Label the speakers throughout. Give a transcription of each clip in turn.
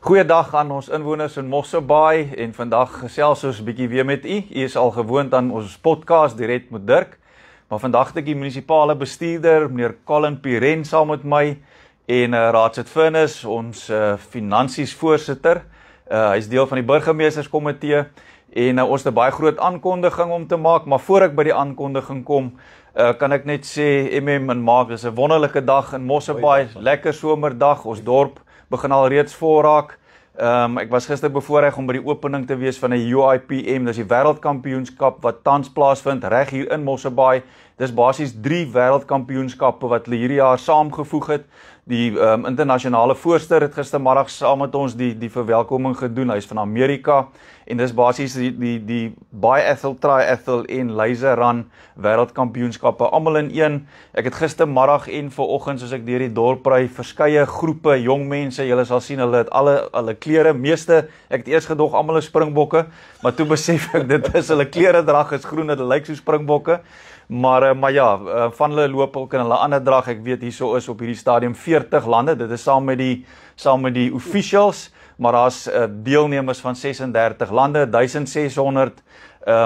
Speaker 1: Goeiedag aan ons inwoners in Mosselbaai en vandag gesels ons 'n bietjie weer met u. U is al gewoond aan ons podcast direk met Dirk, maar vandag het ek die munisipale bestuurder, meneer Colin Piren, saam met my en Raadsit Furnis, ons finansies voorsitter. Hy is deel van die burgemeesterskomitee en ons het 'n baie groot aankondiging om te maak, maar voor ek by die aankondiging kom, kan ek net sê MM en Mark, dis 'n wonderlike dag in Mosselbaai, lekker somerdag, ons dorp begin al reeds voorraak. Ek was gister bevoorreg om by die opening te wees van 'n UIPM, dis die wêreldkampioenskap wat tans plaasvind reg hier in Mosselbaai. Dis basies 3 wêreldkampioenskappe wat hulle hierdie jaar saamgevoeg het. Die internasionale voorsteur het gistermiddag saam met ons die verwelkoming gedoen. Hy is van Amerika en dis basies die biathlon, triathlon en laser run wêreldkampioenskappe almal in een. Ek het gistermiddag en vanoggend soos ek deur die dorp ry, verskeie groepe jong mense, julle sal sien hulle het alle klere, meeste, ek het eers gedog almal is springbokke, maar toe besef ek dit is hulle kleredrag is groen, dit lyk so springbokke. Maar ja, van hulle loop ook in hulle ander drag. Ek weet hierso is op hierdie stadium 40 lande. Dit is saam met die officials, maar daar's deelnemers van 36 lande, 1600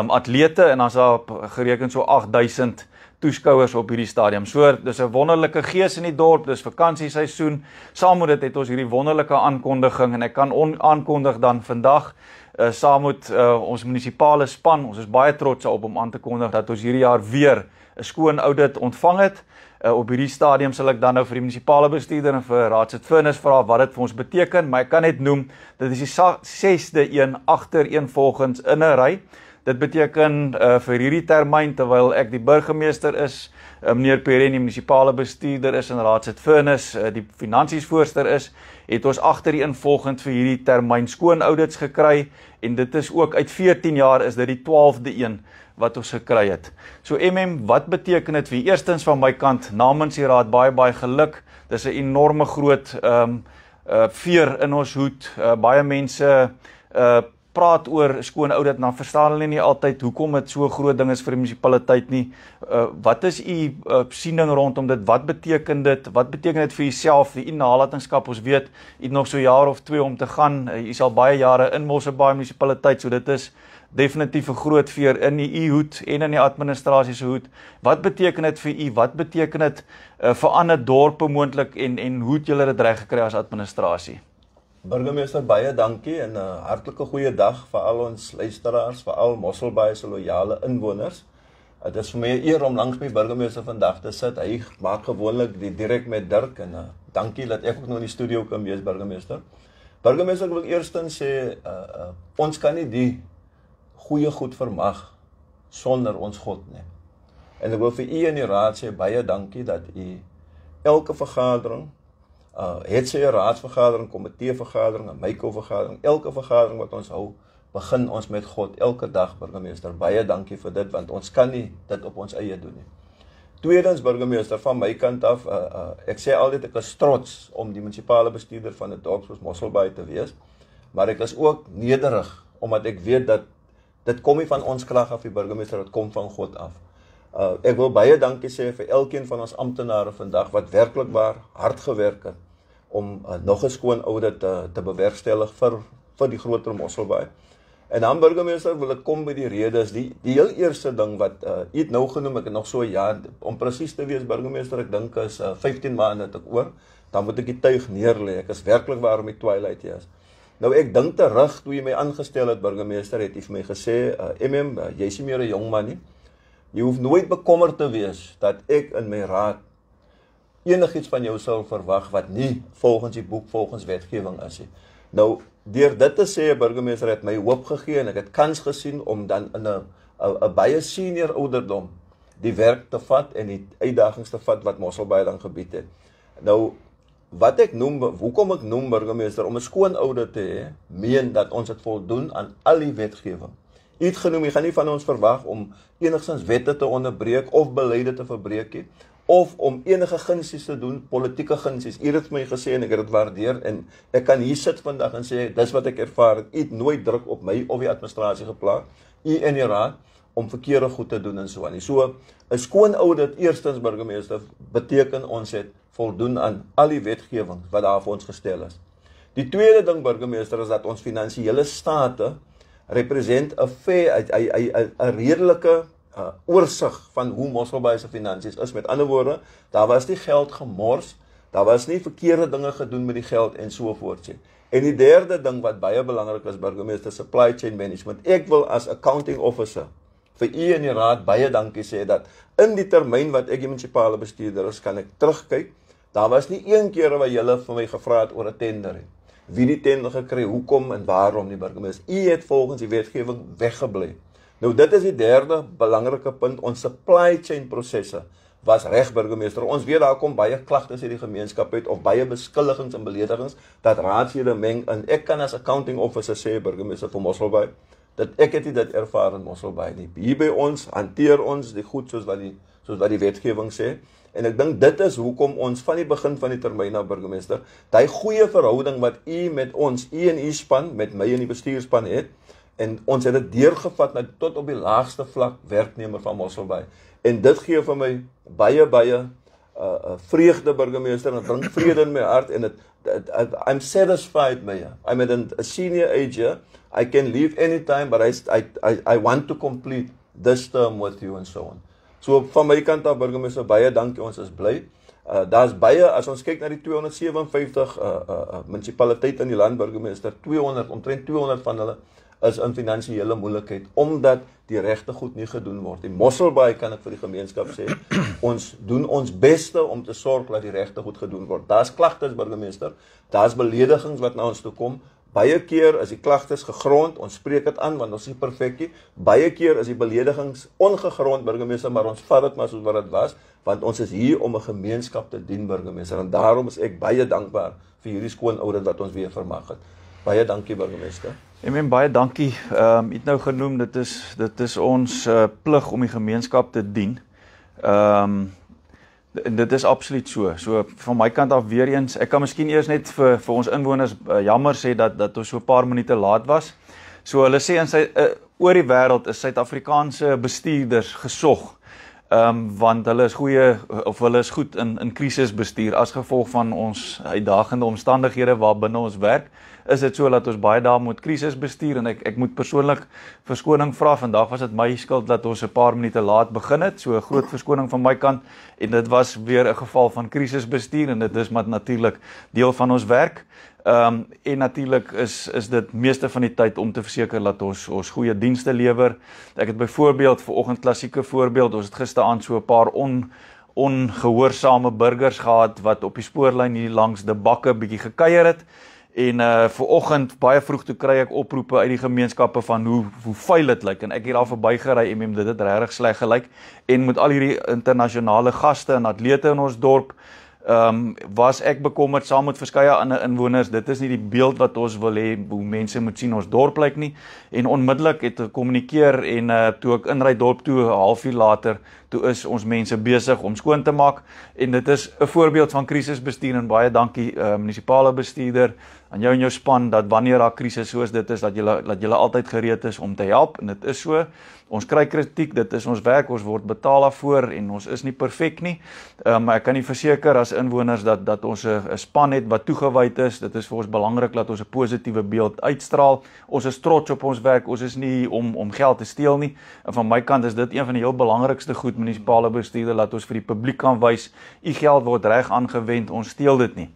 Speaker 1: atlete en dan's daar gereken so 8000 toeskouers op hierdie stadium. So dis 'n wonderlike gees in die dorp, dis vakansieseisoen. Saam met dit het ons hierdie wonderlike aankondiging en ek kan aankondig dan vandag saam met ons munisipale span. Ons is baie trots op om aan te kondig dat ons hierdie jaar weer 'n skoon audit ontvang het. Op hierdie stadium sal ek dan nou vir die munisipale bestuurder en vir Raadsit Furnis vra wat dit vir ons beteken, maar ek kan net noem, dit is die 6de een agtereenvolgens in 'n ry. Dit beteken vir hierdie termyn, terwyl ek die burgemeester is, meneer Piren die munisipale bestuurder is en Raadsit Furnis die finansies voorsteur is, het ons agtereenvolgend vir hierdie termyn skoon audits gekry en dit is ook uit 14 jaar is dit die 12de een wat ons gekry het. So MM, wat beteken dit vir eerstens van my kant namens die raad baie geluk. Dis 'n enorme groot veer in ons hoed. Baie mense praat oor skoon audit, dan verstaan hulle nie altyd hoekom dit so groot ding is vir die munisipaliteit nie. Wat is u siening rondom dit? Wat beteken dit? Wat beteken dit vir jouself, die nalatenskap? Ons weet, u het nog so 'n jaar of 2 om te gaan. U is al baie jare in Mosselbaai munisipaliteit, so dit is definitief 'n groot veer in die hoed en in die administrasie se hoed. Wat beteken dit vir u? Wat beteken dit vir ander dorpe moontlik en hoe het julle dit reg gekry as administrasie?
Speaker 2: Burgemeester, baie dankie en 'n hartlike goeie dag vir al ons luisteraars, vir al Mosselbaai se loyale inwoners. Dit is vir my 'n eer om langs my burgemeester vandag te sit. Hy maak gewoonlik die direk met Dirk en dankie dat ek ook nog in die studio kan wees, burgemeester. Burgemeester, ek wil eerstens sê ons kan nie die goeie goed vermag sonder ons God nie. En ek wil vir u en die raad sê baie dankie dat u elke vergadering het sy 'n raadsvergadering, komiteevergadering, 'n microvergadering, elke vergadering wat ons hou, begin ons met God elke dag, burgemeester. Baie dankie vir dit, want ons kan nie dit op ons eie doen nie. Tweedens, burgemeester, van my kant af, ek sê altyd ek is trots om die munisipale bestuurder van 'n dorp soos Mosselbaai te wees, maar ek is ook nederig, omdat ek weet dat dit kom nie van ons krag af, die burgemeester, dit kom van God af. Ek wil baie dankie sê vir elkeen van ons amptenare vandag wat werklikbaar hard gewerk het om nog 'n skoon audit te bewerkstellig vir die groter Mosselbaai. En dan, burgemeester, wil ek kom by die redes. Die heel eerste ding wat u het nou genoem, ek het nog so 'n jaar om presies te wees, burgemeester, ek dink is 15 maande het ek oor, dan moet ek die tuig neerlê. Ek is werklikbaar om die twilight is. Nou ek dink terug toe jy my aangestel het, burgemeester, het jy vir my gesê, MM, jy is nie meer 'n jong man nie. Jy hoef nooit bekommerd te wees dat ek in my raad enigiets van jou sal verwag wat nie volgens die boek, volgens wetgewing is nie. Nou, deur dit te sê, burgemeester, het my hoop gegee en ek het kans gesien om dan in 'n baie senior ouderdom die werk te vat en die uitdagings te vat wat Mosselbaai dan gebied het. Nou, wat ek noem, hoekom ek noem, burgemeester, om 'n skoon audit te hê, meen dat ons het voldoen aan al die wetgewing. U het genoem, jy gaan nie van ons verwag om enigstens wette te onderbreek of beleide te verbreek nie, of om enige gunsies te doen, politieke gunsies. U het my gesê en ek het dit waardeer en ek kan hier sit vandag en sê, dis wat ek ervaar het. U het nooit druk op my of die administrasie geplaas, u en die raad, om verkeerde goed te doen en so aan. So, 'n skoon audit, eerstens, burgemeester, beteken ons het voldoen aan al die wetgewing wat daar vir ons gestel is. Die tweede ding, burgemeester, is dat ons finansiële state represent 'n redelike oorsig van hoe Mosselbaai se finansies is. Met ander woorde, daar was nie geld gemors, daar was nie verkeerde dinge gedoen met die geld en so voort. En die derde ding wat baie belangrik is, burgemeester, supply chain management. Ek wil as accounting officer vir u en die raad baie dankie sê dat in die termyn wat ek die munisipale bestuurder is, kan ek terugkyk. Daar was nie een keer waar julle vir my gevra het oor 'n tender nie. Wie die tender gekry, hoekom en waarom nie, burgemeester. U het volgens die wetgewing weggebly. Nou dit is die derde belangrike punt, ons supply chain prosesse was reg, burgemeester. Ons weet daar kom baie klagtes uit die gemeenskap uit of baie beskuldigings en beledigings dat raadslede meng en ek kan as accounting officer sê, burgemeester van Mosselbaai, dat ek het nie dit ervaar in Mosselbaai nie. Hier by ons hanteer ons die goed soos wat die wetgewing sê. En ek dink dit is hoekom ons van die begin van die termyn na, burgemeester, daai goeie verhouding wat u met ons, u en u span, met my en die bestuurspan het, en ons het dit deurgevat tot op die laagste vlak werknemer van Mosselbaai. En dit gee vir my baie vreugde, burgemeester, en bring vrede in my hart, en I'm satisfied mee. I'm at a senior age here. I can leave anytime, but I want to complete this term with you and so on. So van my kant af, burgemeester, baie dankie, ons is bly. Daar's baie, as ons kyk na die 257 munisipaliteite in die land, burgemeester, omtrent 200 van hulle is in finansiële moeilikheid, omdat die regte goed nie gedoen word. In Mosselbaai kan ek vir die gemeenskap sê, ons doen ons beste om te sorg dat die regte goed gedoen word. Daar's klagtes, burgemeester, daar's beledigings wat na ons toe kom. Baie keer is die klagtes gegrond, ons spreek dit aan, want ons is perfek nie. Baie keer is die beledigings ongegrond, burgemeester, maar ons vat dit maar soos wat dit was, want ons is hier om 'n gemeenskap te dien, burgemeester, en daarom is ek baie dankbaar vir hierdie skoon oudit wat ons weer vermag het. Baie dankie, burgemeester.
Speaker 1: Baie dankie. U het nou genoem, dit is ons plig om die gemeenskap te dien. Dit is absoluut so. So van my kant af weer eens, ek kan miskien eers net vir ons inwoners jammer sê dat ons so 'n paar minute laat was. So hulle sê oor die wêreld is Suid-Afrikaanse bestuurders gesog. Want hulle is goed in krisisbestuur as gevolg van ons uitdagende omstandighede waarbinne ons werk. Is dit so dat ons baie dae moet krisisbestuur, en ek moet persoonlik verskoning vra. Vandag was dit my skuld dat ons 'n paar minute laat begin het, so 'n groot verskoning van my kant, en dit was weer 'n geval van krisisbestuur, en dit is maar natuurlik deel van ons werk. En natuurlik is dit meeste van die tyd om te verseker dat ons goeie dienste lewer. Ek het byvoorbeeld vanoggend klassieke voorbeeld, ons het gisteraand so 'n paar ongehoorsame burgers gehad wat op die spoorlyn hier langs die bakke bietjie gekuier het. En vanoggend baie vroeg toe kry ek oproepe uit die gemeenskappe van hoe vuil dit lyk, en ek het daar verbygery, dit het regtig sleg gelyk, en met al hierdie internasionale gaste en atlete in ons dorp, was ek bekommerd saam met verskeie ander inwoners. Dit is nie die beeld wat ons wil hê hoe mense moet sien ons dorp lyk nie, en onmiddellik het ek kommunikeer, en toe ek inry dorp toe 'n halfuur later, toe is ons mense besig om skoon te maak, en dit is 'n voorbeeld van krisisbestuur, en baie dankie munisipale bestuurder aan jou en jou span, dat wanneer daar krisis soos dit is, dat julle altyd gereed is om te help, en dit is so. Ons kry kritiek, dit is ons werk, ons word betaal daarvoor, en ons is nie perfek nie, maar ek kan nie verseker as inwoners dat ons 'n span het wat toegewyd is. Dit is vir ons belangrik dat ons 'n positiewe beeld uitstraal. Ons is trots op ons werk, ons is nie om geld te steel nie, en van my kant is dit een van die heel belangrikste goed, munisipale bestuurder, dat ons vir die publiek kan wys, u geld word reg aangewend, ons steel dit nie.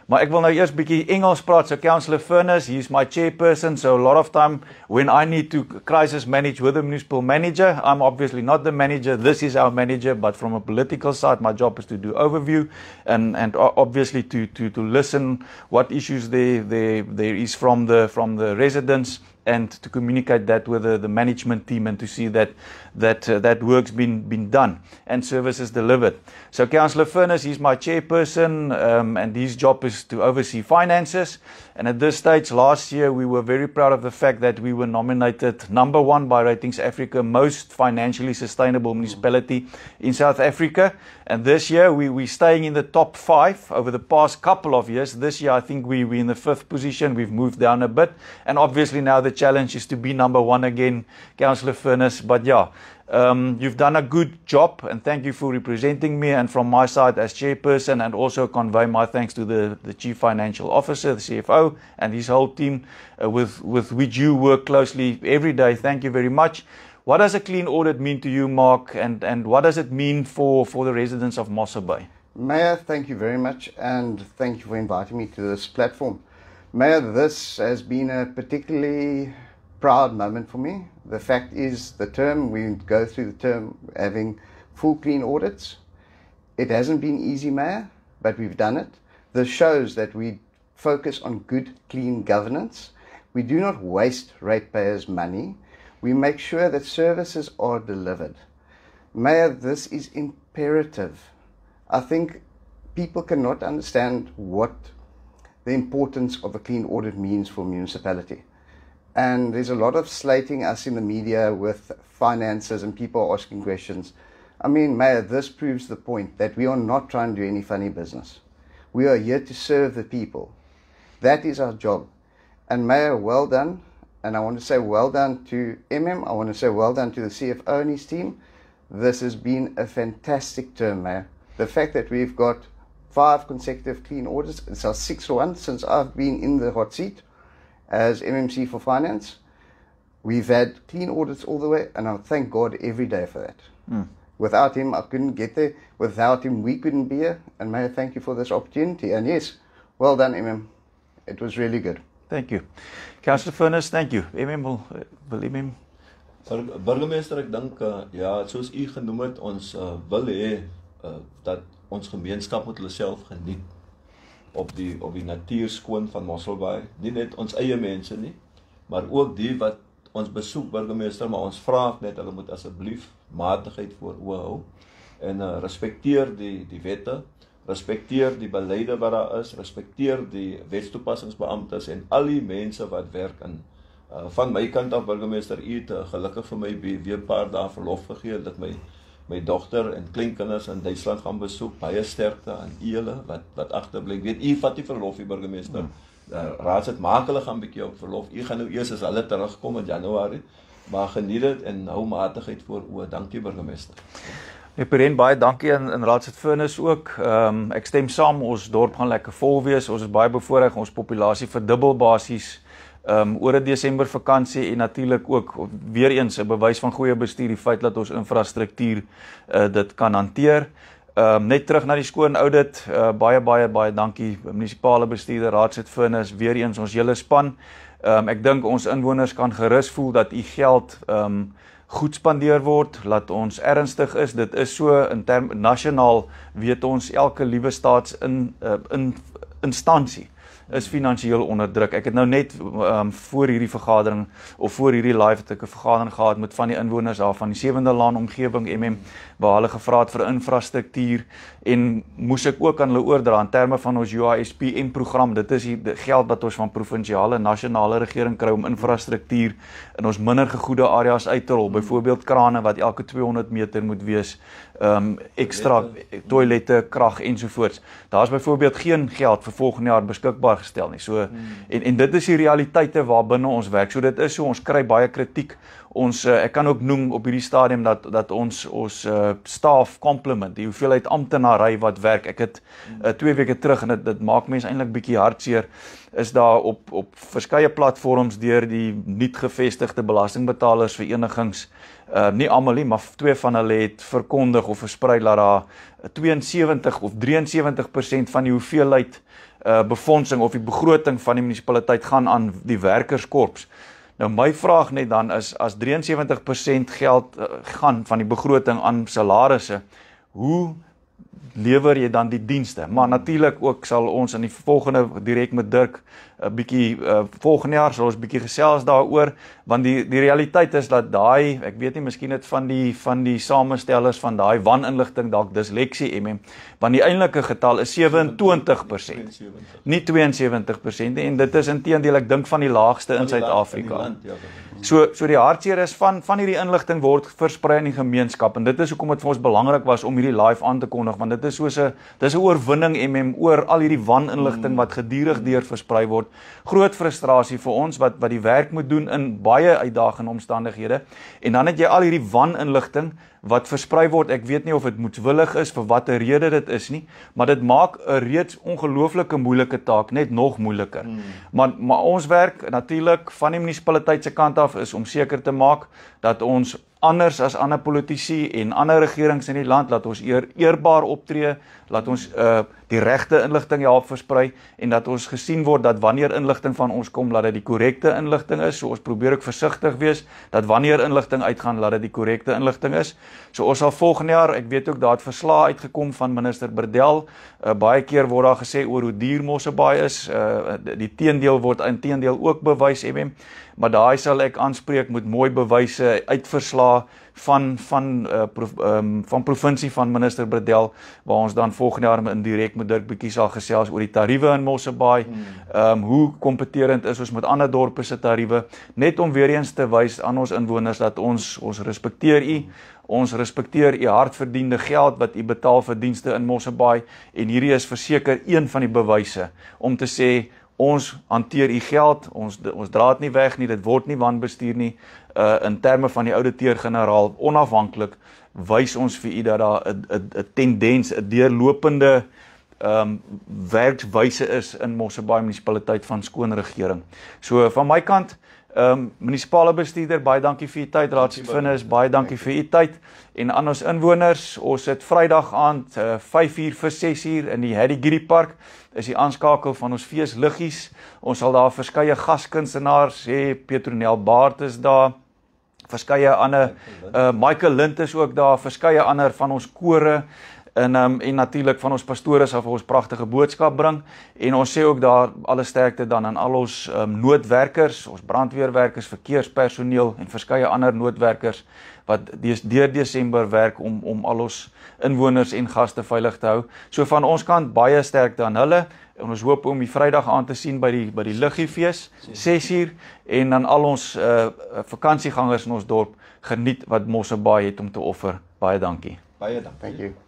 Speaker 1: Maar ek wil nou eers bietjie Engels praat. So Councillor Furness, he's my chairperson, so a lot of time when I need to crisis manage with the municipal manager, I'm obviously not the manager, this is our manager, but from a political side, my job is to do overview and obviously to listen what issues there is from the residents, and to communicate that with the management team, and to see that work's been done and services delivered. So Councillor Furness, he's my chairperson, and his job is to oversee finances. And at this stage, last year, we were very proud of the fact that we were nominated #1 by Ratings Africa, most financially sustainable municipality in South Africa. And this year, we're staying in the top 5 over the past couple of years. This year, I think we're in the 5th position. We've moved down a bit. And obviously now the challenge is to be number 1 again, Councillor Furness. But yeah, you've done a good job, and thank you for representing me, and from my side as chairperson, and also convey my thanks to the Chief Financial Officer, the CFO, and his whole team with which you work closely every day. Thank you very much. What does a clean audit mean to you, Mark, and what does it mean for the residents of Mossel Bay?
Speaker 3: Mayor, thank you very much, and thank you for inviting me to this platform. Mayor, this has been a particularly proud moment for me. The fact is, we go through the term having full clean audits. It hasn't been easy, Mayor, but we've done it. This shows that we focus on good, clean governance. We do not waste ratepayers' money. We make sure that services are delivered. Mayor, this is imperative. I think people cannot understand what the importance of a clean audit means for municipality. And there's a lot of slating us in the media with finances and people asking questions. I mean, Mayor, this proves the point that we are not trying to do any funny business. We are here to serve the people. That is our job. And Mayor, well done. And I want to say well done to I want to say well done to the CFO and his team. This has been a fantastic term, Mayor. The fact that we've got 5 consecutive clean audits, it's our 6th one since I've been in the hot seat as MMC for Finance. We've had clean audits all the way, and I thank God every day for that. Without him, I couldn't get there. Without him, we couldn't be here. And Mayor, thank you for this opportunity. And yes, well done, It was really good.
Speaker 1: Thank you. Councillor Furness, thank you. Will
Speaker 2: Burgemeester, ek dink ja, soos u genoem het, ons wil hê dat ons gemeenskap moet hulle self geniet op die natuur skoon van Mossel Bay. Nie net ons eie mense nie, maar ook die wat ons besoek, burgemeester, maar ons vra net hulle moet asseblief matigheid voor oë hou en respekteer die wette, respekteer die beleide wat daar is, respekteer die wetstoepassingsbeamptes en al die mense wat werk in. Van my kant af, burgemeester, u het gelukkig vir my weer 'n paar dae verlof gegee dat my dogter en kleinkinders in Duitsland gaan besoek. Baie sterkte aan julle wat agterbly. Weet u vat die verlof, die burgemeester. Raadsit maak hulle gaan 'n bietjie op verlof. U gaan nou eers as hulle terugkom in Januarie, maar geniet dit en hou matigheid voor oë. Dankie, burgemeester.
Speaker 1: Perien, baie dankie en Raadsit Furness ook. Ek stem saam, ons dorp gaan lekker vol wees. Ons is baie bevoorreg, ons populasie verdubbel basies oor 'n Desember vakansie en natuurlik ook weer eens 'n bewys van goeie bestuur, die feit dat ons infrastruktuur dit kan hanteer. Net terug na die skoon audit, baie dankie munisipale bestuurder Raadsit Furness, weer eens ons hele span. Ek dink ons inwoners kan gerus voel dat u geld goed spandeer word, laat ons ernstig is. Dit is so in term nasionaal, weet ons elke liewe instansie is finansiëel onder druk. Ek het nou net voor hierdie vergadering of voor hierdie live het ek 'n vergadering gehad met van die inwoners daar van die 7de Laan omgewing waar hulle gevra het vir infrastruktuur en moes ek ook aan hulle oordra in terme van ons UISPM program. Dit is die geld wat ons van provinsiale en nasionale regering kry om infrastruktuur in ons minder gegoede areas uit te rol. Byvoorbeeld krane wat elke 200 meter moet wees, ekstra toilette, krag ensovoorts. Daar's byvoorbeeld geen geld vir volgende jaar beskikbaar gestel nie. So en dit is die realiteite waarbinne ons werk. So dit is so, ons kry baie kritiek. Ek kan ook noem op hierdie stadium dat ons staf compliment, die hoeveelheid amptenary wat werk. Ek het 2 weke terug en dit maak mense eintlik bietjie hartseer, is daar op verskeie platforms deur die nuut gevestigde belastingbetalersverenigings, nie almal nie, maar 2 van hulle het verkondig of versprei dat daar 72 of 73% van die hoeveelheid befondsing of die begroting van die munisipaliteit gaan aan die werkerskorps. Nou my vraag net dan is, as 73% geld gaan van die begroting aan salarisse, hoe lewer jy dan die dienste? Maar natuurlik ook sal ons in die volgende direk met Dirk 'n bietjie volgende jaar sal ons bietjie gesels daaroor, want die realiteit is dat daai, ek weet nie, miskien het van die samestellers van daai waninligting dalk disleksie want die eintlike getal is 27%, nie 72% nie, en dit is inteendeel ek dink van die laagste in Suid-Afrika. So die hartseer is van hierdie inligting word versprei in die gemeenskap, en dit is hoekom dit vir ons belangrik was om hierdie live aan te kondig, want dit is soos 'n oorwinning oor al hierdie waninligting wat gedurig deur versprei word. Groot frustrasie vir ons wat die werk moet doen in baie uitdagende omstandighede. En dan het jy al hierdie waninligting wat versprei word. Ek weet nie of dit moedswillig is vir watter rede dit is nie, maar dit maak 'n reeds ongelooflike moeilike taak net nog moeiliker. Maar ons werk natuurlik van die munisipaliteit se kant af is om seker te maak dat ons anders as ander politici en ander regerings in die land, laat ons eerbaar optree, laat ons die regte inligting help versprei en dat ons gesien word dat wanneer inligting van ons kom, laat dit die korrekte inligting is. So ons probeer ook versigtig wees dat wanneer inligting uitgaan, laat dit die korrekte inligting is. So ons sal volgende jaar, ek weet ook daar het verslae uitgekom van minister Berdel, baie keer word daar gesê oor hoe duur Mosselbaai is, die teendeel word inteendeel ook bewys, maar daai sal ek aanspreek met mooi bewyse uit verslae van provinsie van minister Berdel, waar ons dan volgende jaar in direk met Dirk bietjie sal gesels oor die tariewe in Mosselbaai, hoe kompeterend is ons met ander dorpe se tariewe, net om weer eens te wys aan ons inwoners dat ons respekteer u, ons respekteer u hardverdiende geld wat u betaal vir dienste in Mosselbaai, en hierdie is verseker een van die bewyse om te sê ons hanteer u geld, ons dra dit nie weg nie, dit word nie wanbestuur nie, in terme van die ouditeur-generaal, onafhanklik, wys ons vir u dat daar 'n tendens, 'n deurlopende werkswyse is in Mosselbaai munisipaliteit van skoon regering. So van my kant, munisipale bestuurder, baie dankie vir u tyd, raadslid, baie dankie vir u tyd, en aan ons inwoners, ons het Vrydag aand 5:00 vir 6:00 in die Harry Park, is die aanskakel van ons feesliggies. Ons sal daar verskeie gaskunstenaars hê, Petronel Baart is daar, verskeie ander, Michael Lind is ook daar, verskeie ander van ons kore, en natuurlik van ons pastore sal vir ons pragtige boodskap bring, en ons sê ook daar alle sterkte dan aan al ons noodwerkers, ons brandweerwerkers, verkeerspersoneel en verskeie ander noodwerkers wat deur Desember werk om al ons inwoners en gaste veilig te hou. So van ons kant baie sterkte aan hulle, en ons hoop om die Vrydag aan te sien by die Liggiefees, 6:00, en dan al ons vakansiegangers in ons dorp geniet wat Mosselbaai het om te offer. Baie dankie.
Speaker 2: Baie dankie.
Speaker 3: Thank you.